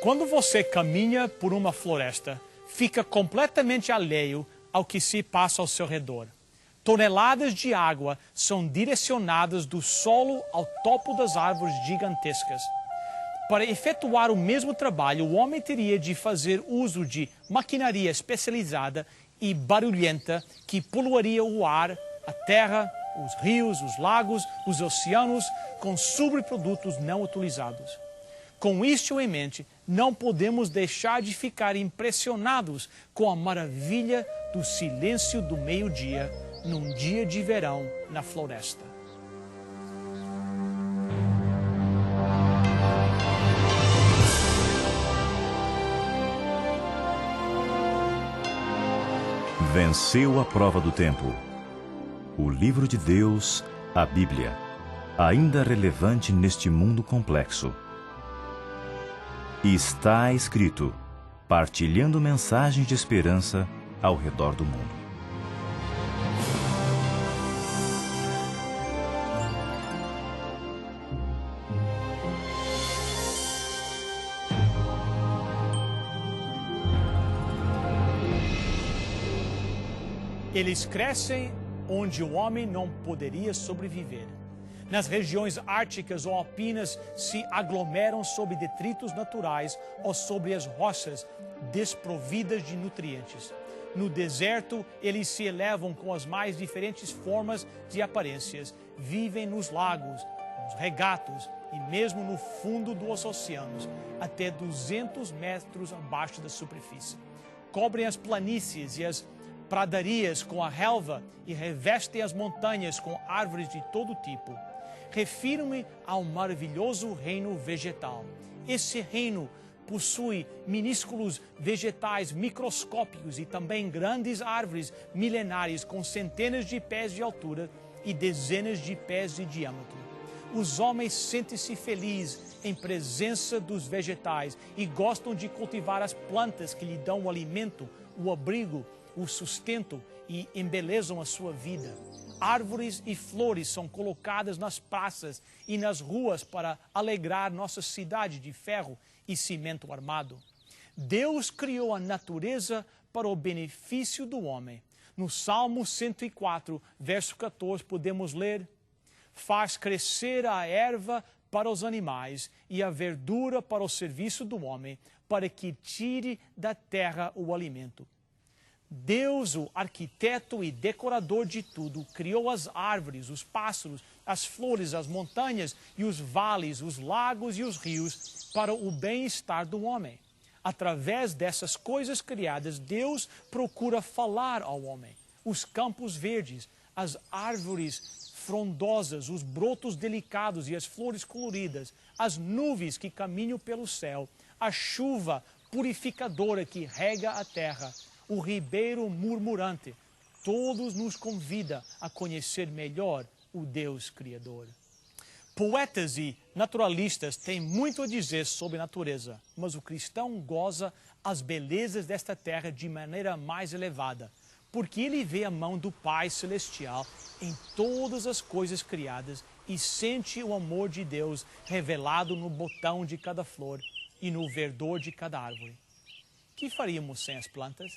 Quando você caminha por uma floresta, fica completamente alheio ao que se passa ao seu redor. Toneladas de água são direcionadas do solo ao topo das árvores gigantescas. Para efetuar o mesmo trabalho, o homem teria de fazer uso de maquinaria especializada e barulhenta que poluiria o ar, a terra, os rios, os lagos, os oceanos com subprodutos não utilizados. Com isto em mente, não podemos deixar de ficar impressionados com a maravilha do silêncio do meio-dia num dia de verão na floresta. Venceu a prova do tempo. O livro de Deus, a Bíblia, ainda relevante neste mundo complexo. E está escrito, partilhando mensagens de esperança ao redor do mundo. Eles crescem onde o homem não poderia sobreviver. Nas regiões árticas ou alpinas se aglomeram sob detritos naturais ou sobre as rochas desprovidas de nutrientes. No deserto, eles se elevam com as mais diferentes formas de aparências. Vivem nos lagos, nos regatos e mesmo no fundo dos oceanos, até 200 metros abaixo da superfície. Cobrem as planícies e as pradarias com a relva e revestem as montanhas com árvores de todo tipo. Refiro-me ao maravilhoso reino vegetal. Esse reino possui minúsculos vegetais microscópicos e também grandes árvores milenares com centenas de pés de altura e dezenas de pés de diâmetro. Os homens sentem-se felizes em presença dos vegetais e gostam de cultivar as plantas que lhe dão o alimento, o abrigo, o sustento e embelezam a sua vida. Árvores e flores são colocadas nas praças e nas ruas para alegrar nossa cidade de ferro e cimento armado. Deus criou a natureza para o benefício do homem. No Salmo 104, verso 14, podemos ler: faz crescer a erva para os animais e a verdura para o serviço do homem, para que tire da terra o alimento. Deus, o arquiteto e decorador de tudo, criou as árvores, os pássaros, as flores, as montanhas e os vales, os lagos e os rios para o bem-estar do homem. Através dessas coisas criadas, Deus procura falar ao homem. Os campos verdes, as árvores frondosas, os brotos delicados e as flores coloridas, as nuvens que caminham pelo céu, a chuva purificadora que rega a terra, o ribeiro murmurante, todos nos convidam a conhecer melhor o Deus Criador. Poetas e naturalistas têm muito a dizer sobre a natureza, mas o cristão goza as belezas desta terra de maneira mais elevada, porque ele vê a mão do Pai Celestial em todas as coisas criadas e sente o amor de Deus revelado no botão de cada flor e no verdor de cada árvore. O que faríamos sem as plantas?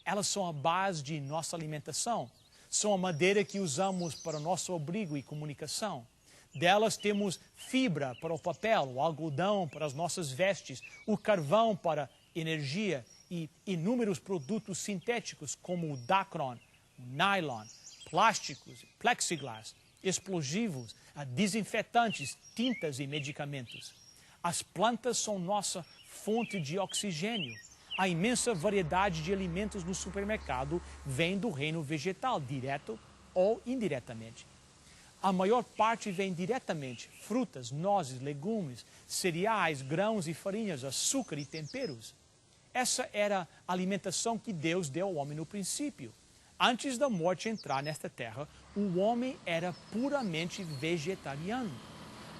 Elas são a base de nossa alimentação. São a madeira que usamos para o nosso abrigo e comunicação. Delas temos fibra para o papel, o algodão para as nossas vestes, o carvão para energia e inúmeros produtos sintéticos como o Dacron, o nylon, plásticos, plexiglass, explosivos, desinfetantes, tintas e medicamentos. As plantas são nossa fonte de oxigênio. A imensa variedade de alimentos no supermercado vem do reino vegetal, direto ou indiretamente. A maior parte vem diretamente: frutas, nozes, legumes, cereais, grãos e farinhas, açúcar e temperos. Essa era a alimentação que Deus deu ao homem no princípio. Antes da morte entrar nesta terra, o homem era puramente vegetariano.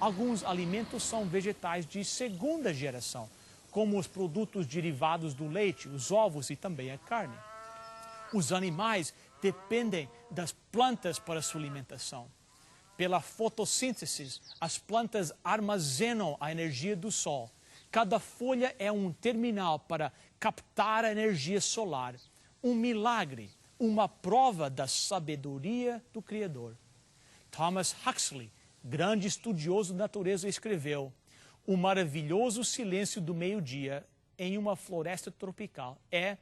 Alguns alimentos são vegetais de segunda geração, como os produtos derivados do leite, os ovos e também a carne. Os animais dependem das plantas para sua alimentação. Pela fotossíntese, as plantas armazenam a energia do sol, Cada folha é um terminal para captar a energia solar. Um milagre, uma prova da sabedoria do Criador. Thomas Huxley, grande estudioso da natureza, escreveu: o maravilhoso silêncio do meio-dia em uma floresta tropical é,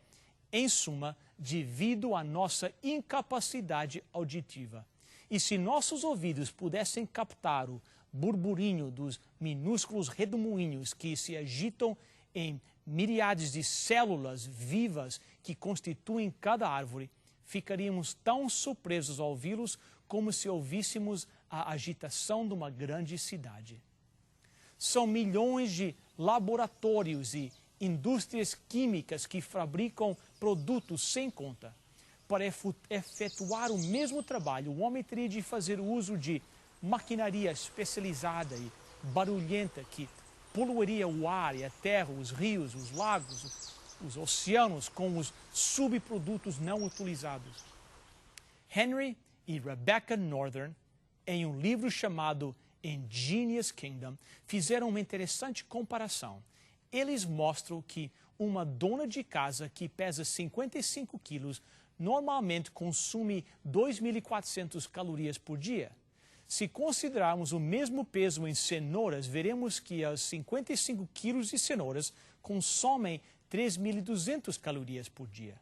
em suma, devido à nossa incapacidade auditiva. E se nossos ouvidos pudessem captar o burburinho dos minúsculos redemoinhos que se agitam em miríades de células vivas que constituem cada árvore, ficaríamos tão surpresos ao ouvi-los como se ouvíssemos a agitação de uma grande cidade. São milhões de laboratórios e indústrias químicas que fabricam produtos sem conta. Para efetuar o mesmo trabalho, o homem teria de fazer uso de maquinaria especializada e barulhenta que poluiria o ar e a terra, os rios, os lagos, os oceanos com os subprodutos não utilizados. Henry e Rebecca Northern, em um livro chamado Ingenious Kingdom, fizeram uma interessante comparação. Eles mostram que uma dona de casa que pesa 55 quilos normalmente consome 2.400 calorias por dia. Se considerarmos o mesmo peso em cenouras, veremos que as 55 quilos de cenouras consomem 3.200 calorias por dia.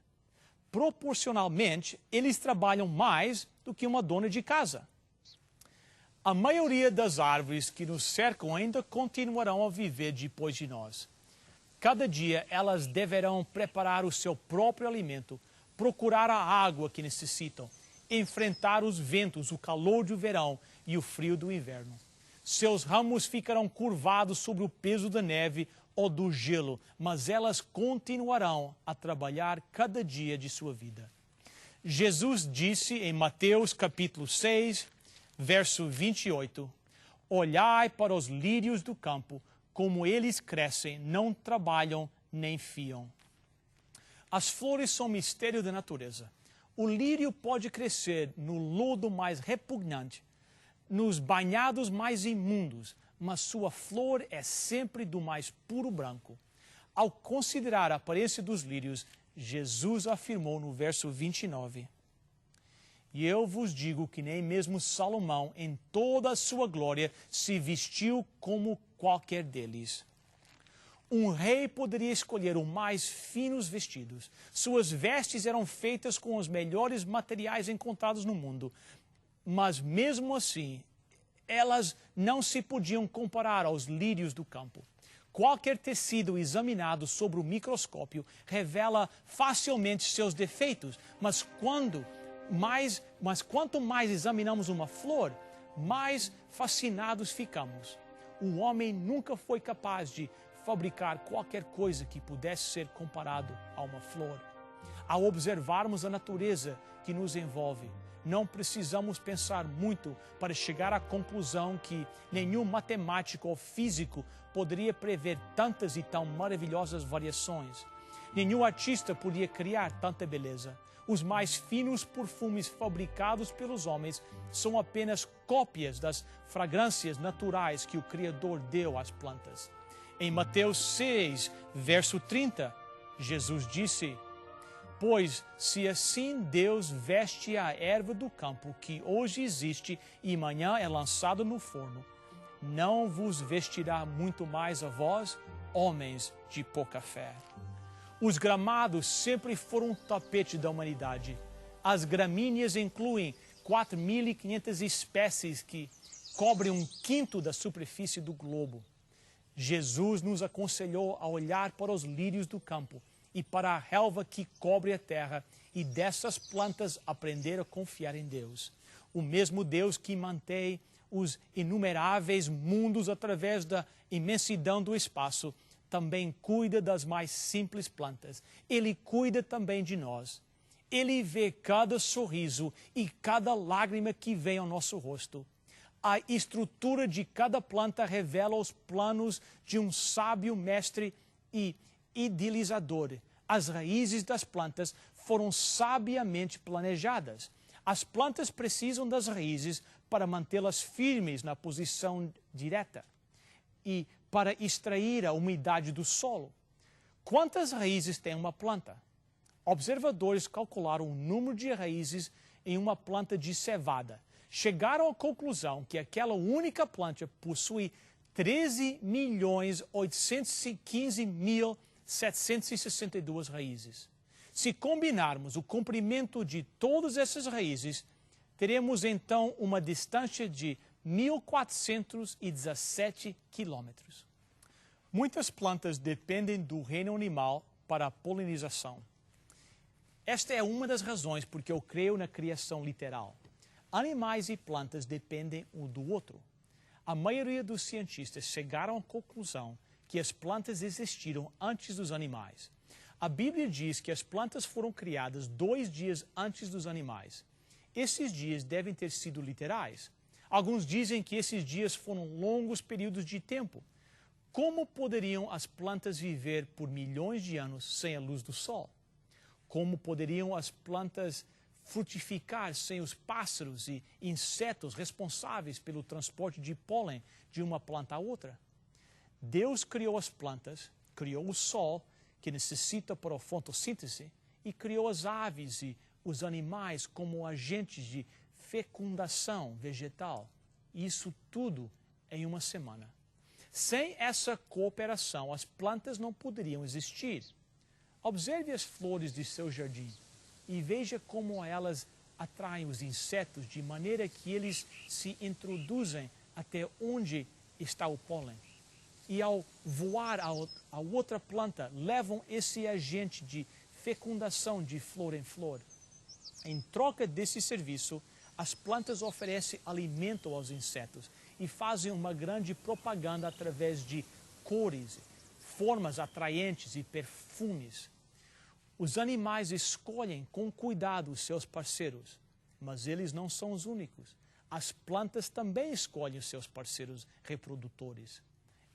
Proporcionalmente, eles trabalham mais do que uma dona de casa. A maioria das árvores que nos cercam ainda continuarão a viver depois de nós. Cada dia elas deverão preparar o seu próprio alimento, procurar a água que necessitam, enfrentar os ventos, o calor do verão e o frio do inverno. Seus ramos ficarão curvados sobre o peso da neve ou do gelo, mas elas continuarão a trabalhar cada dia de sua vida. Jesus disse em Mateus capítulo 6, verso 28, olhai para os lírios do campo, como eles crescem, não trabalham nem fiam. As flores são mistério da natureza. O lírio pode crescer no lodo mais repugnante, nos banhados mais imundos, mas sua flor é sempre do mais puro branco. Ao considerar a aparência dos lírios, Jesus afirmou no verso 29, e eu vos digo que nem mesmo Salomão, em toda a sua glória, se vestiu como qualquer deles. Um rei poderia escolher os mais finos vestidos. Suas vestes eram feitas com os melhores materiais encontrados no mundo. Mas mesmo assim, elas não se podiam comparar aos lírios do campo. Qualquer tecido examinado sob o microscópio revela facilmente seus defeitos, mas quanto mais examinamos uma flor, mais fascinados ficamos. O homem nunca foi capaz de fabricar qualquer coisa que pudesse ser comparado a uma flor. Ao observarmos a natureza que nos envolve, não precisamos pensar muito para chegar à conclusão que nenhum matemático ou físico poderia prever tantas e tão maravilhosas variações. Nenhum artista podia criar tanta beleza. Os mais finos perfumes fabricados pelos homens são apenas cópias das fragrâncias naturais que o Criador deu às plantas. Em Mateus 6, verso 30, Jesus disse, pois se assim Deus veste a erva do campo, que hoje existe e amanhã é lançada no forno, não vos vestirá muito mais a vós, homens de pouca fé. Os gramados sempre foram um tapete da humanidade. As gramíneas incluem 4.500 espécies que cobrem 1/5 da superfície do globo. Jesus nos aconselhou a olhar para os lírios do campo e para a relva que cobre a terra e dessas plantas aprender a confiar em Deus. O mesmo Deus que mantém os inumeráveis mundos através da imensidão do espaço também cuida das mais simples plantas. Ele cuida também de nós. Ele vê cada sorriso e cada lágrima que vem ao nosso rosto. A estrutura de cada planta revela os planos de um sábio mestre e idealizador. As raízes das plantas foram sabiamente planejadas. As plantas precisam das raízes para mantê-las firmes na posição direta. E para extrair a umidade do solo. Quantas raízes tem uma planta? Observadores calcularam o número de raízes em uma planta de cevada. Chegaram à conclusão que aquela única planta possui 13.815.762 raízes. Se combinarmos o comprimento de todas essas raízes, teremos então uma distância de 1.417 quilômetros. Muitas plantas dependem do reino animal para a polinização. Esta é uma das razões porque eu creio na criação literal. Animais e plantas dependem um do outro. A maioria dos cientistas chegaram à conclusão que as plantas existiram antes dos animais. A Bíblia diz que as plantas foram criadas 2 dias antes dos animais. Esses dias devem ter sido literais. Alguns dizem que esses dias foram longos períodos de tempo. Como poderiam as plantas viver por milhões de anos sem a luz do sol? Como poderiam as plantas frutificar sem os pássaros e insetos responsáveis pelo transporte de pólen de uma planta a outra? Deus criou as plantas, criou o sol, que necessita para a fotossíntese, e criou as aves e os animais como agentes de fecundação vegetal. Isso tudo em uma semana. Sem essa cooperação, as plantas não poderiam existir. Observe as flores de seu jardim e veja como elas atraem os insetos de maneira que eles se introduzem até onde está o pólen. E ao voar a outra planta, levam esse agente de fecundação de flor em flor. Em troca desse serviço, as plantas oferecem alimento aos insetos e fazem uma grande propaganda através de cores, formas atraentes e perfumes. Os animais escolhem com cuidado os seus parceiros, mas eles não são os únicos. As plantas também escolhem os seus parceiros reprodutores.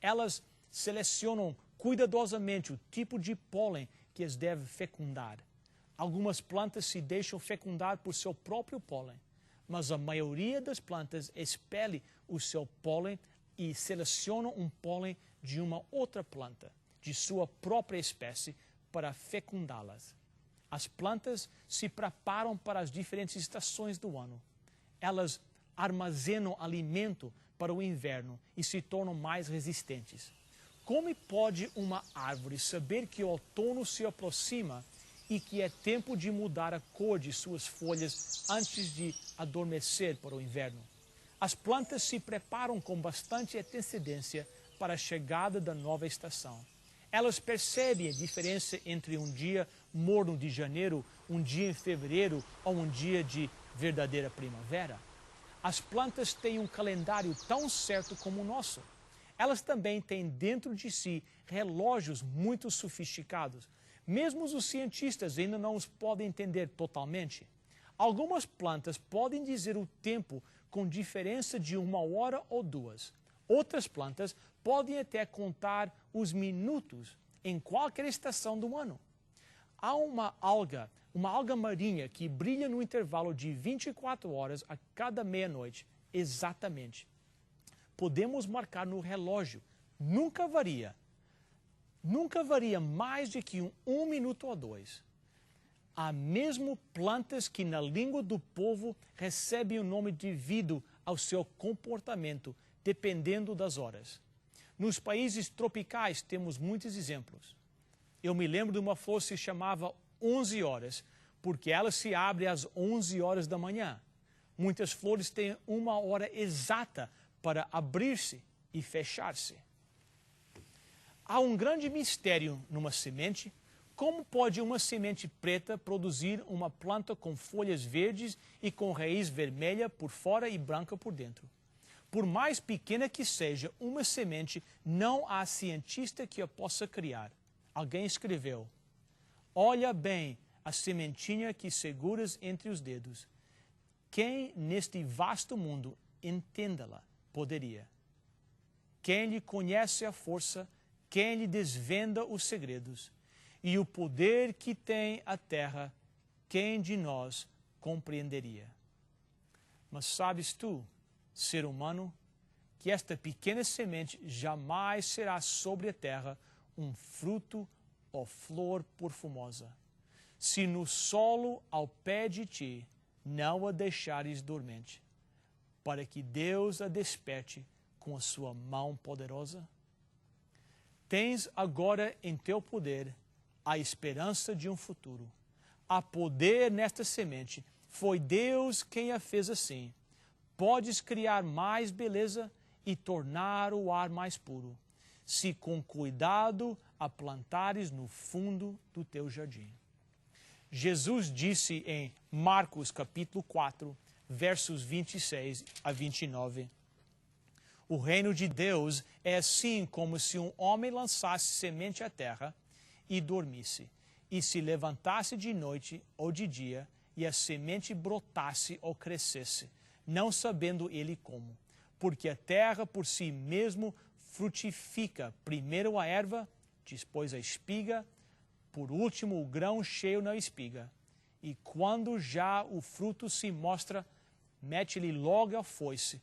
Elas selecionam cuidadosamente o tipo de pólen que as deve fecundar. Algumas plantas se deixam fecundar por seu próprio pólen, mas a maioria das plantas expele o seu pólen e selecionam um pólen de uma outra planta, de sua própria espécie, para fecundá-las. As plantas se preparam para as diferentes estações do ano. Elas armazenam alimento para o inverno e se tornam mais resistentes. Como pode uma árvore saber que o outono se aproxima e que é tempo de mudar a cor de suas folhas antes de adormecer para o inverno? As plantas se preparam com bastante antecedência para a chegada da nova estação. Elas percebem a diferença entre um dia morno de janeiro, um dia em fevereiro ou um dia de verdadeira primavera. As plantas têm um calendário tão certo como o nosso. Elas também têm dentro de si relógios muito sofisticados. Mesmo os cientistas ainda não os podem entender totalmente. Algumas plantas podem dizer o tempo com diferença de 1 hora ou 2. Outras plantas podem até contar os minutos em qualquer estação do ano. Há uma alga marinha que brilha no intervalo de 24 horas a cada meia-noite, exatamente. Podemos marcar no relógio, nunca varia mais de que 1 minuto ou 2. Há mesmo plantas que na língua do povo recebem o nome devido ao seu comportamento, dependendo das horas. Nos países tropicais temos muitos exemplos. Eu me lembro de uma flor que se chamava 11 horas, porque ela se abre às 11 horas da manhã. Muitas flores têm 1 hora exata para abrir-se e fechar-se. Há um grande mistério numa semente. Como pode uma semente preta produzir uma planta com folhas verdes e com raiz vermelha por fora e branca por dentro? Por mais pequena que seja uma semente, não há cientista que a possa criar. Alguém escreveu: olha bem a sementinha que seguras entre os dedos. Quem neste vasto mundo entenda-la poderia? Quem lhe conhece a força, quem lhe desvenda os segredos? E o poder que tem a terra, quem de nós compreenderia? Mas sabes tu, ser humano, que esta pequena semente jamais será sobre a terra um fruto ou flor perfumosa, se no solo ao pé de ti não a deixares dormente, para que Deus a desperte com a sua mão poderosa? Tens agora em teu poder a esperança de um futuro. Há poder nesta semente. Foi Deus quem a fez assim. Podes criar mais beleza e tornar o ar mais puro, se com cuidado a plantares no fundo do teu jardim. Jesus disse em Marcos capítulo 4, versos 26 a 29, o reino de Deus é assim como se um homem lançasse semente à terra e dormisse, e se levantasse de noite ou de dia, e a semente brotasse ou crescesse, não sabendo ele como. Porque a terra por si mesmo frutifica primeiro a erva, depois a espiga, por último o grão cheio na espiga. E quando já o fruto se mostra, mete-lhe logo a foice,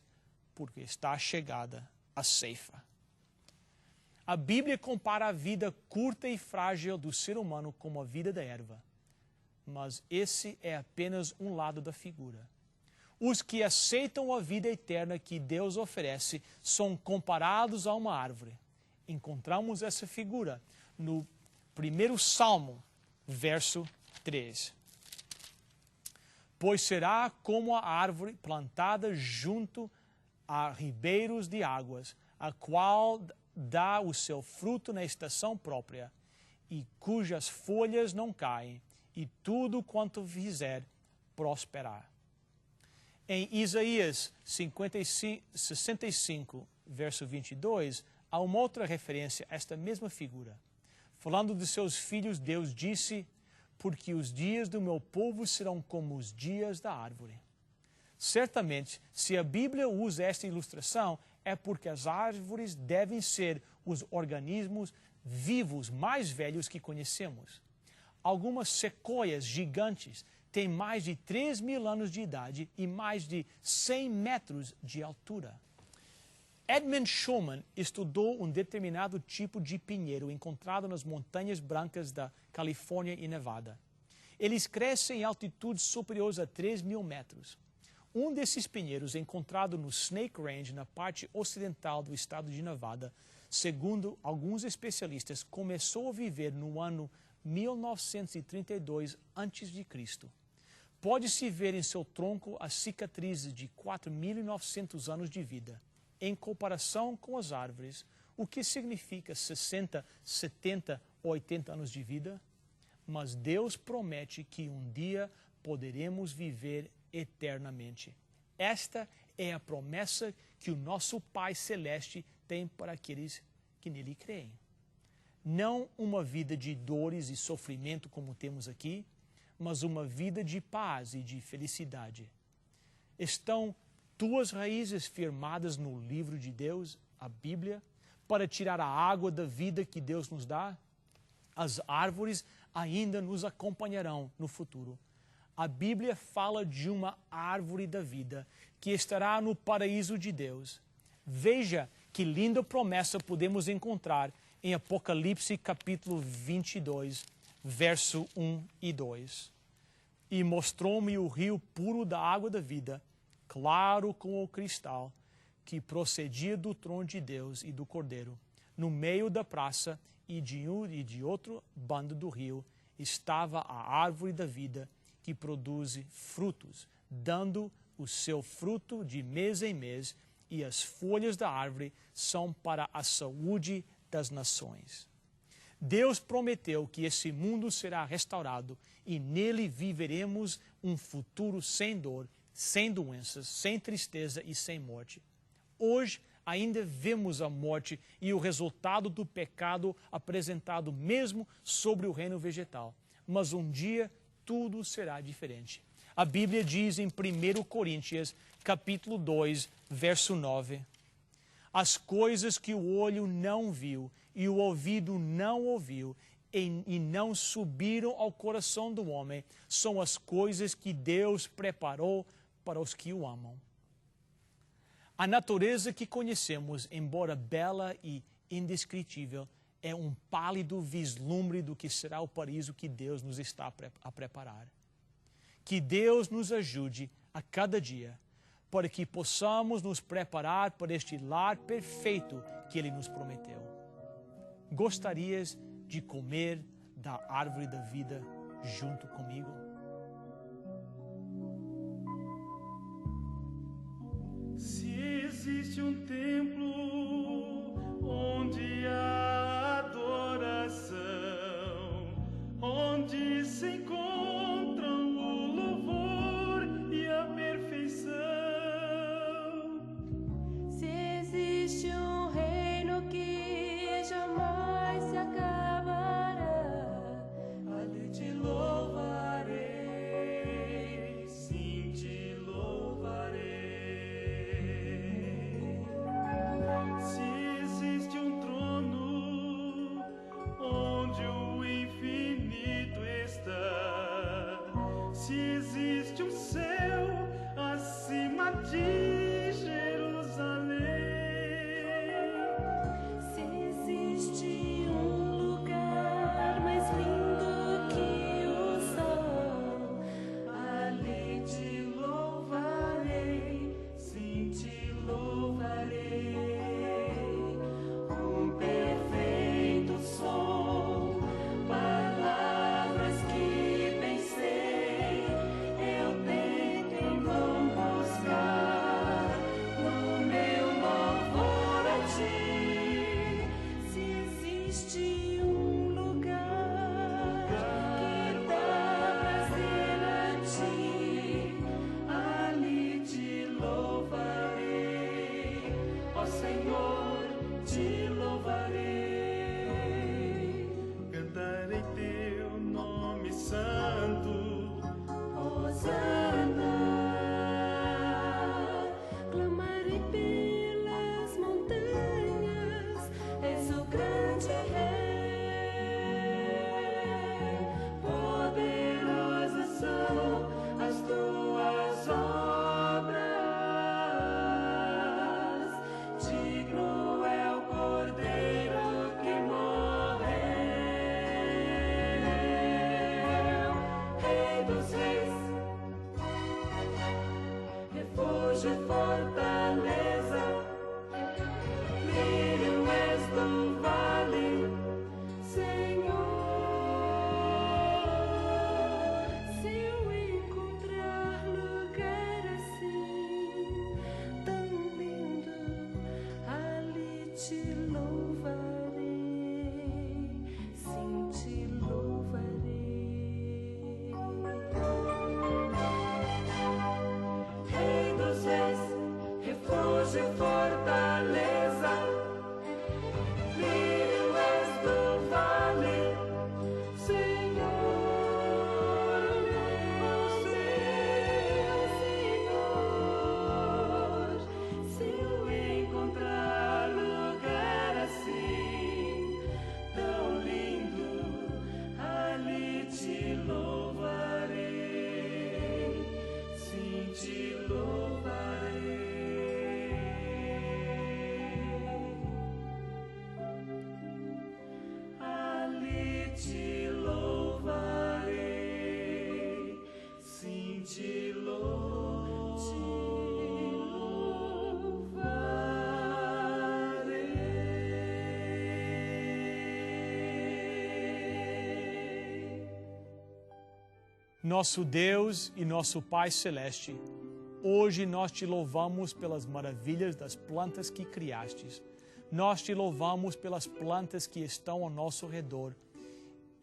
porque está chegada a ceifa. A Bíblia compara a vida curta e frágil do ser humano com a vida da erva. Mas esse é apenas um lado da figura. Os que aceitam a vida eterna que Deus oferece são comparados a uma árvore. Encontramos essa figura no 1º Salmo, verso 3. Pois será como a árvore plantada junto a ribeiros de águas, a qual dá o seu fruto na estação própria, e cujas folhas não caem, e tudo quanto fizer prosperar. Em Isaías 65, verso 22, há uma outra referência a esta mesma figura. Falando de seus filhos, Deus disse, porque os dias do meu povo serão como os dias da árvore. Certamente, se a Bíblia usa esta ilustração, é porque as árvores devem ser os organismos vivos mais velhos que conhecemos. Algumas sequoias gigantes têm mais de 3.000 anos de idade e mais de 100 metros de altura. Edmund Shulman estudou um determinado tipo de pinheiro encontrado nas montanhas brancas da Califórnia e Nevada. Eles crescem em altitudes superiores a 3.000 metros. Um desses pinheiros, encontrado no Snake Range, na parte ocidental do estado de Nevada, segundo alguns especialistas, começou a viver no ano 1932 a.C. Pode-se ver em seu tronco as cicatrizes de 4.900 anos de vida, em comparação com as árvores, o que significa 60, 70 ou 80 anos de vida. Mas Deus promete que um dia poderemos viver eternamente. Esta é a promessa que o nosso Pai Celeste tem para aqueles que nele creem. Não uma vida de dores e sofrimento como temos aqui, mas uma vida de paz e de felicidade. Estão tuas raízes firmadas no livro de Deus, a Bíblia, para tirar a água da vida que Deus nos dá? As árvores ainda nos acompanharão no futuro. A Bíblia fala de uma árvore da vida que estará no paraíso de Deus. Veja que linda promessa podemos encontrar em Apocalipse capítulo 22, verso 1 e 2. E mostrou-me o rio puro da água da vida, claro como o cristal, que procedia do trono de Deus e do Cordeiro. No meio da praça e de um e de outro bando do rio estava a árvore da vida, que produz frutos, dando o seu fruto de mês em mês, e as folhas da árvore são para a saúde das nações. Deus prometeu que esse mundo será restaurado e nele viveremos um futuro sem dor, sem doenças, sem tristeza e sem morte. Hoje ainda vemos a morte e o resultado do pecado apresentado mesmo sobre o reino vegetal, mas um dia tudo será diferente. A Bíblia diz em 1 Coríntios, capítulo 2, verso 9, as coisas que o olho não viu e o ouvido não ouviu e não subiram ao coração do homem, são as coisas que Deus preparou para os que o amam. A natureza que conhecemos, embora bela e indescritível, é um pálido vislumbre do que será o paraíso que Deus nos está a preparar. Que Deus nos ajude a cada dia, para que possamos nos preparar para este lar perfeito que Ele nos prometeu. Gostarias de comer da árvore da vida junto comigo? Se existe um templo onde há adoração, onde se encontram o louvor e a perfeição. Se existe um reino que jamais se acabará, Ali te louvarei, sim te louvarei. Se existe um trono onde o infinito está, se existe um céu acima de Jerusalém, se existe um lugar mais lindo que o sol, ali te louvarei, sim te louvarei. Um perfeito som, palavras que pensei, eu tento em vão buscar no meu louvor a ti. se existe um lugar que dá prazer a ti, Ali te louvarei, ó Senhor, te louvarei. Cantarei teu nome santo, Hosana, clamarei pelas montanhas, és o grande rei. poderosas são as tuas obras. Digno é o Cordeiro que morreu, Rei dos reis, refúgio e fortaleza, lírio és do vale, Senhor, se eu encontrar lugar assim, tão lindo, ali te louvarei, sim te louvarei. Rei dos reis, refúgio e fortaleza, lírio és do vale, Senhor, meu Senhor. Se eu encontrar lugar assim, tão lindo, ali te louvarei, sim te louvarei. Ali te louvarei, sim te louvarei. Nosso Deus e nosso Pai Celeste, hoje nós te louvamos pelas maravilhas das plantas que criastes. Nós te louvamos pelas plantas que estão ao nosso redor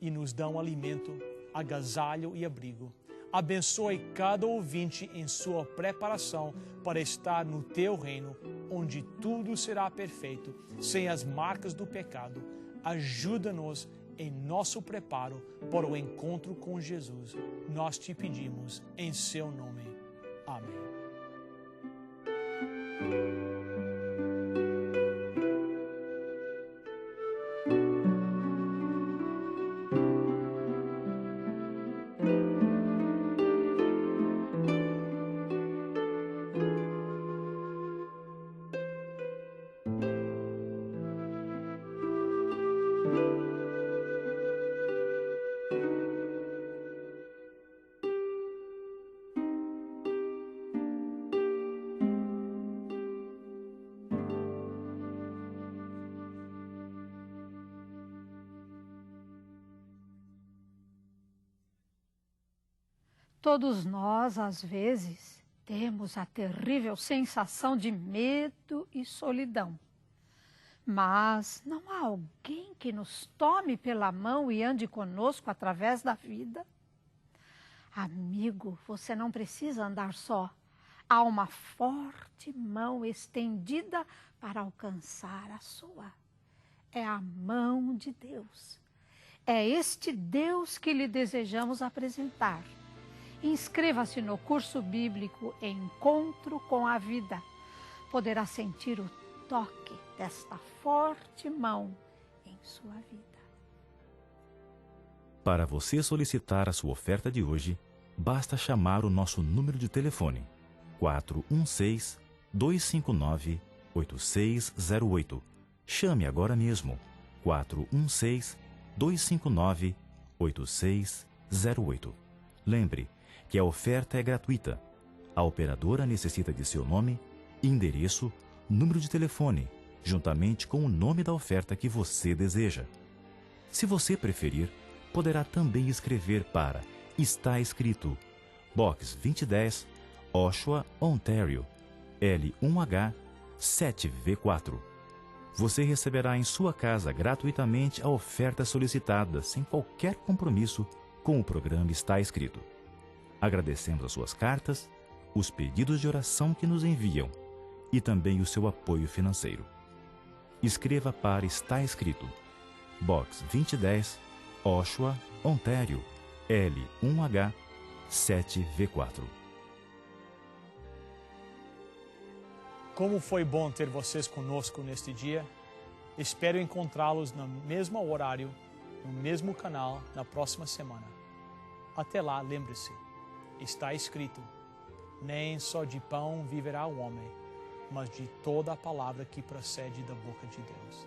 e nos dão alimento, agasalho e abrigo. Abençoe cada ouvinte em sua preparação para estar no teu reino, onde tudo será perfeito, sem as marcas do pecado. Ajuda-nos em nosso preparo para o encontro com Jesus. Nós te pedimos em seu nome. Amém. Todos nós, às vezes, temos a terrível sensação de medo e solidão. Mas não há alguém que nos tome pela mão e ande conosco através da vida? Amigo, você não precisa andar só. Há uma forte mão estendida para alcançar a sua. É a mão de Deus. É este Deus que lhe desejamos apresentar. Inscreva-se no curso bíblico Encontro com a Vida. Poderá sentir o toque desta forte mão em sua vida. Para você solicitar a sua oferta de hoje, basta chamar o nosso número de telefone 416-259-8608. Chame agora mesmo 416-259-8608. Lembre que a oferta é gratuita. A operadora necessita de seu nome, endereço, número de telefone, juntamente com o nome da oferta que você deseja. Se você preferir, poderá também escrever para Está Escrito, Box 2010, Oshawa, Ontário, L1H 7V4. Você receberá em sua casa gratuitamente a oferta solicitada, sem qualquer compromisso com o programa Está Escrito. Agradecemos as suas cartas, os pedidos de oração que nos enviam e também o seu apoio financeiro. Escreva para Está Escrito, Box 2010, Oshawa, Ontário, L1H 7V4. Como foi bom ter vocês conosco neste dia. Espero encontrá-los no mesmo horário, no mesmo canal, na próxima semana. Até lá, lembre-se, está escrito: nem só de pão viverá o homem, mas de toda a palavra que procede da boca de Deus.